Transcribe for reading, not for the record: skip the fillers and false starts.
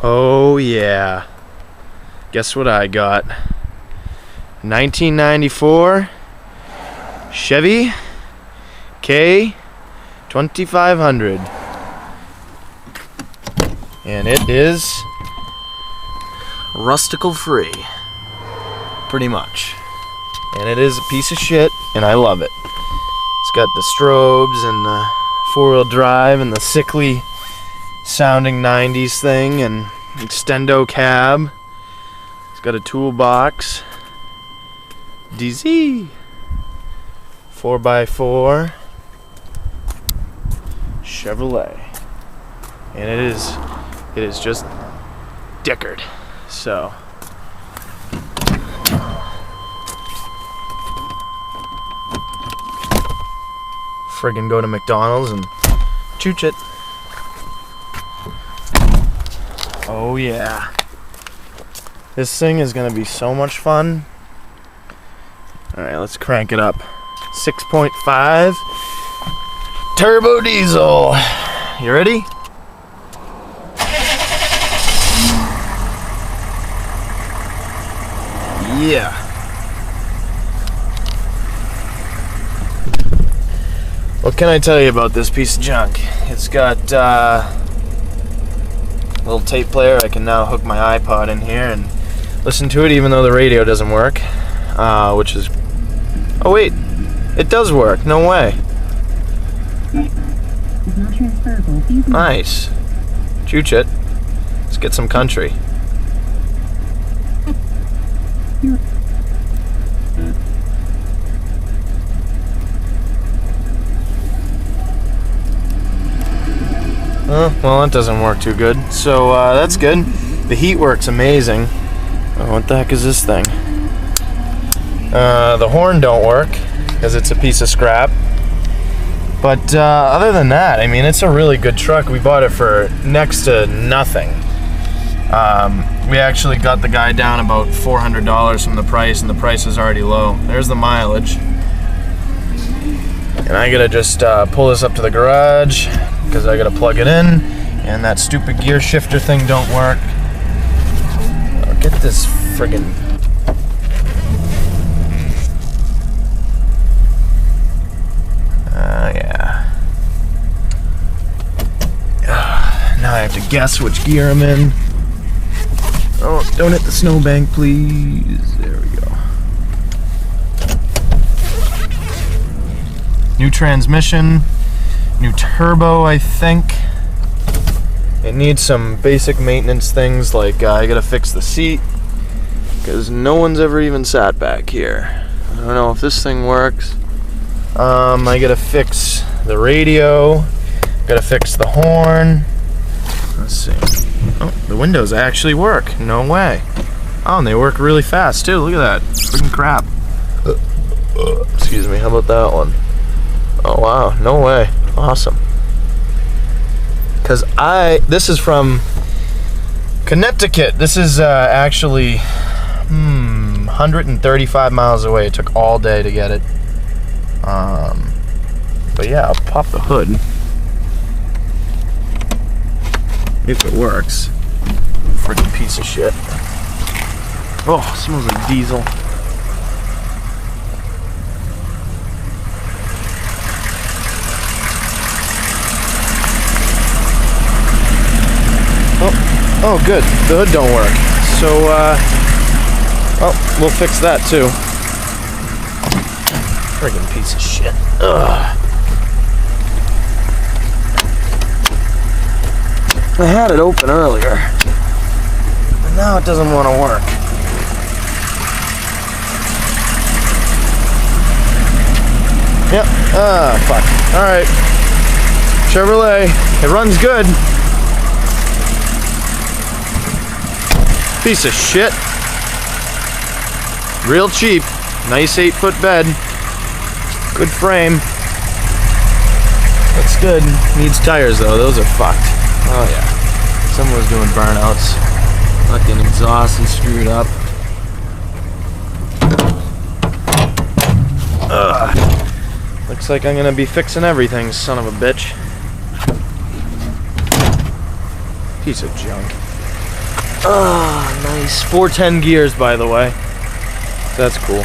Oh yeah. Guess what I got? 1994 Chevy K2500. And it is rusticle free. Pretty much. And it is a piece of shit, and I love it. It's got the strobes and the four-wheel drive and the sickly sounding 90s thing and extendo cab. It's got a toolbox. DZ 4x4 Chevrolet. And it is just dickered. So friggin' go to McDonald's and chooch it. Oh yeah. This thing is gonna be so much fun. Alright, let's crank it up. 6.5 turbo diesel. You ready? Yeah. What can I tell you about this piece of junk? It's got a little tape player. I can now hook my iPod in here and listen to it even though the radio doesn't work. Which is... Oh wait, it does work. No way. Nice. Chooch it. Let's get some country. Well, that doesn't work too good. So, that's good. The heat works amazing. Oh, what the heck is this thing? The horn don't work, because it's a piece of scrap. But, other than that, I mean, it's a really good truck. We bought it for next to nothing. We actually got the guy down about $400 from the price, and the price is already low. There's the mileage. And I gotta just pull this up to the garage, because I gotta plug it in, and that stupid gear shifter thing don't work. Oh, get this friggin'... yeah. Now I have to guess which gear I'm in. Oh, don't hit the snowbank, please. There we go. New transmission. New turbo, I think. It needs some basic maintenance things, like I gotta fix the seat, because no one's ever even sat back here. I don't know if this thing works. I gotta fix the radio, gotta fix the horn. Let's see. Oh, the windows actually work. No way. Oh, and they work really fast too. Look at that. Freaking crap. Excuse me, how about that one? Oh wow, no way. Awesome. Because this is from Connecticut. This is actually 135 miles away. It took all day to get it. But yeah, I'll pop the hood. If it works. Freaking piece of shit. Oh, smells like diesel. Oh, good. The hood don't work. So, well, we'll fix that too. Friggin' piece of shit. Ugh. I had it open earlier, but now it doesn't want to work. Yep. Fuck. Alright. Chevrolet. It runs good. Piece of shit. Real cheap. Nice 8-foot bed. Good frame. Looks good. Needs tires though. Those are fucked. Oh yeah. Someone was doing burnouts. Fucking exhaust and screwed up. Ugh. Looks like I'm gonna be fixing everything, son of a bitch. Piece of junk. Ah, nice. 410 gears, by the way. That's cool.